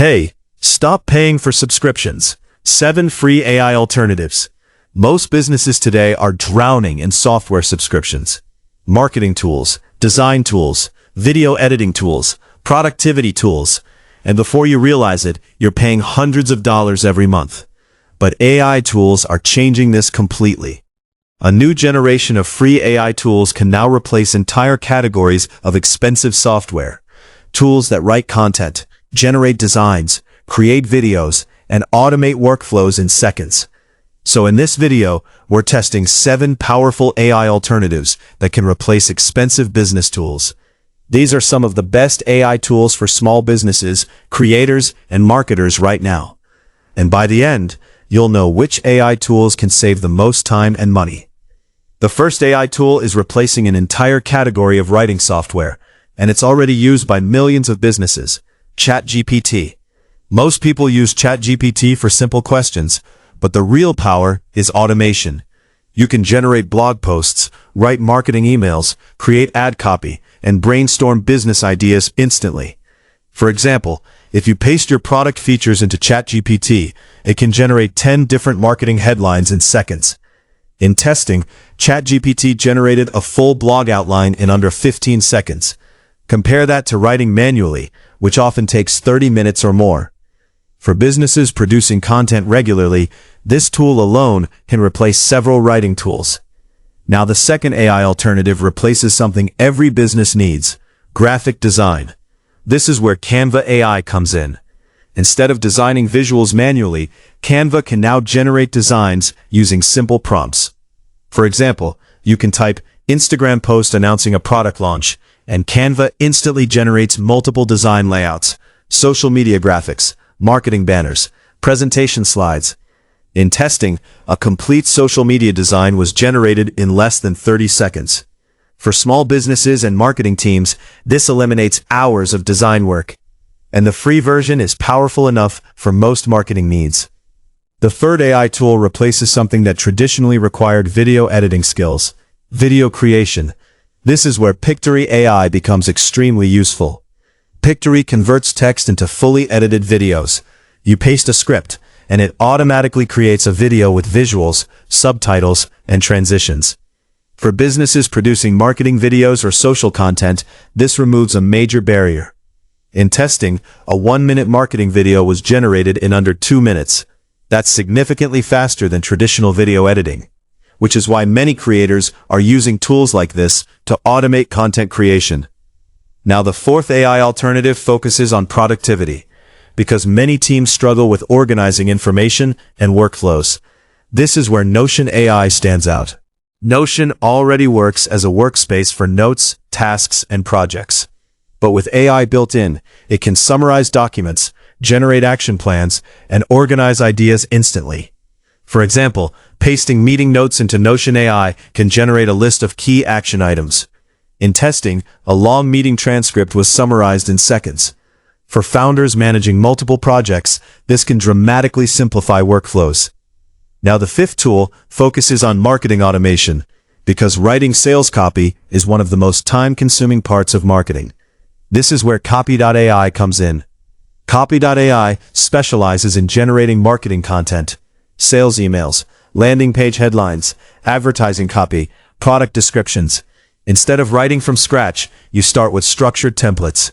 Hey, stop paying for subscriptions. 7 free AI alternatives. Most businesses today are drowning in software subscriptions. Marketing tools, design tools, video editing tools, productivity tools, and before you realize it, you're paying hundreds of dollars every month. But AI tools are changing this completely. A new generation of free AI tools can now replace entire categories of expensive software. Tools that write content, generate designs, create videos, and automate workflows in seconds. So in this video, we're testing 7 powerful AI alternatives that can replace expensive business tools. These are some of the best AI tools for small businesses, creators, and marketers right now. And by the end, you'll know which AI tools can save the most time and money. The first AI tool is replacing an entire category of writing software, and it's already used by millions of businesses. ChatGPT. Most people use ChatGPT for simple questions, but the real power is automation. You can generate blog posts, write marketing emails, create ad copy, and brainstorm business ideas instantly. For example, if you paste your product features into ChatGPT, it can generate 10 different marketing headlines in seconds. In testing, ChatGPT generated a full blog outline in under 15 seconds. Compare that to writing manually, which often takes 30 minutes or more. For businesses producing content regularly, this tool alone can replace several writing tools. Now the second AI alternative replaces something every business needs: graphic design. This is where Canva AI comes in. Instead of designing visuals manually, Canva can now generate designs using simple prompts. For example, you can type Instagram post announcing a product launch, and Canva instantly generates multiple design layouts, social media graphics, marketing banners, presentation slides. In testing, a complete social media design was generated in less than 30 seconds. For small businesses and marketing teams, this eliminates hours of design work. And the free version is powerful enough for most marketing needs. The third AI tool replaces something that traditionally required video editing skills: video creation. This is where Pictory AI becomes extremely useful. Pictory converts text into fully edited videos. You paste a script, and it automatically creates a video with visuals, subtitles, and transitions. For businesses producing marketing videos or social content, this removes a major barrier. In testing, a 1-minute marketing video was generated in under 2 minutes. That's significantly faster than traditional video editing, which is why many creators are using tools like this to automate content creation. Now the fourth AI alternative focuses on productivity, because many teams struggle with organizing information and workflows. This is where Notion AI stands out. Notion already works as a workspace for notes, tasks, and projects. But with AI built in, it can summarize documents, generate action plans, and organize ideas instantly. For example, pasting meeting notes into Notion AI can generate a list of key action items. In testing, a long meeting transcript was summarized in seconds. For founders managing multiple projects, this can dramatically simplify workflows. Now the fifth tool focuses on marketing automation, because writing sales copy is one of the most time-consuming parts of marketing. This is where Copy.ai comes in. Copy.ai specializes in generating marketing content, sales emails, landing page headlines, advertising copy, product descriptions. Instead of writing from scratch, you start with structured templates.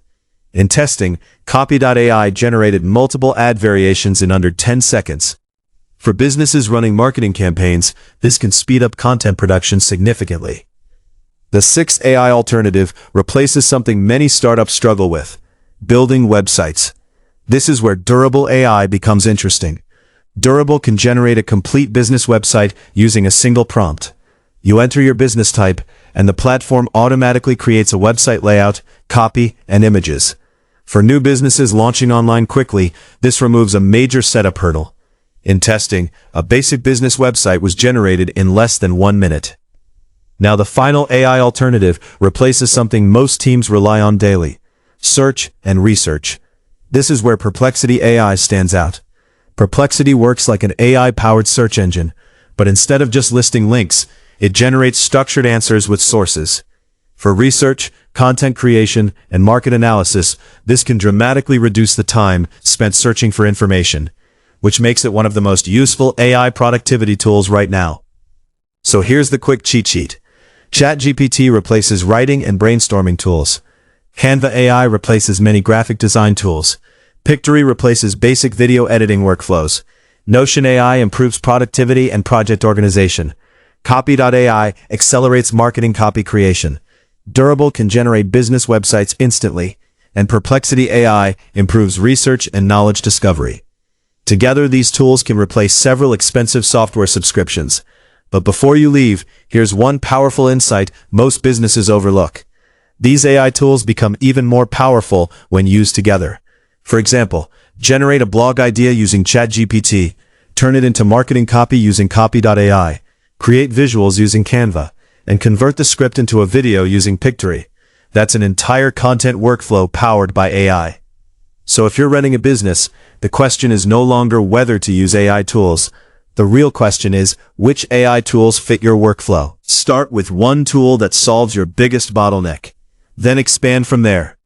In testing, Copy.ai generated multiple ad variations in under 10 seconds. For businesses running marketing campaigns, this can speed up content production significantly. The sixth AI alternative replaces something many startups struggle with: building websites. This is where Durable AI becomes interesting. Durable can generate a complete business website using a single prompt. You enter your business type, and the platform automatically creates a website layout, copy, and images. For new businesses launching online quickly, this removes a major setup hurdle. In testing, a basic business website was generated in less than 1 minute. Now the final AI alternative replaces something most teams rely on daily: search and research. This is where Perplexity AI stands out. Perplexity works like an AI-powered search engine, but instead of just listing links, it generates structured answers with sources. For research, content creation, and market analysis, this can dramatically reduce the time spent searching for information, which makes it one of the most useful AI productivity tools right now. So here's the quick cheat sheet. ChatGPT replaces writing and brainstorming tools. Canva AI replaces many graphic design tools. Pictory replaces basic video editing workflows. Notion AI improves productivity and project organization. Copy.ai accelerates marketing copy creation. Durable can generate business websites instantly. And Perplexity AI improves research and knowledge discovery. Together, these tools can replace several expensive software subscriptions. But before you leave, here's one powerful insight most businesses overlook. These AI tools become even more powerful when used together. For example, generate a blog idea using ChatGPT, turn it into marketing copy using Copy.ai, create visuals using Canva, and convert the script into a video using Pictory. That's an entire content workflow powered by AI. So if you're running a business, the question is no longer whether to use AI tools. The real question is, which AI tools fit your workflow? Start with one tool that solves your biggest bottleneck. Then expand from there.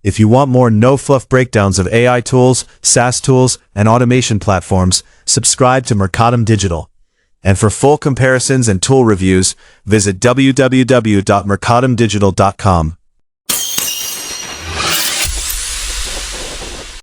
If you want more no-fluff breakdowns of AI tools, SaaS tools, and automation platforms, subscribe to Mercatum Digital. And for full comparisons and tool reviews, visit www.mercatumdigital.com.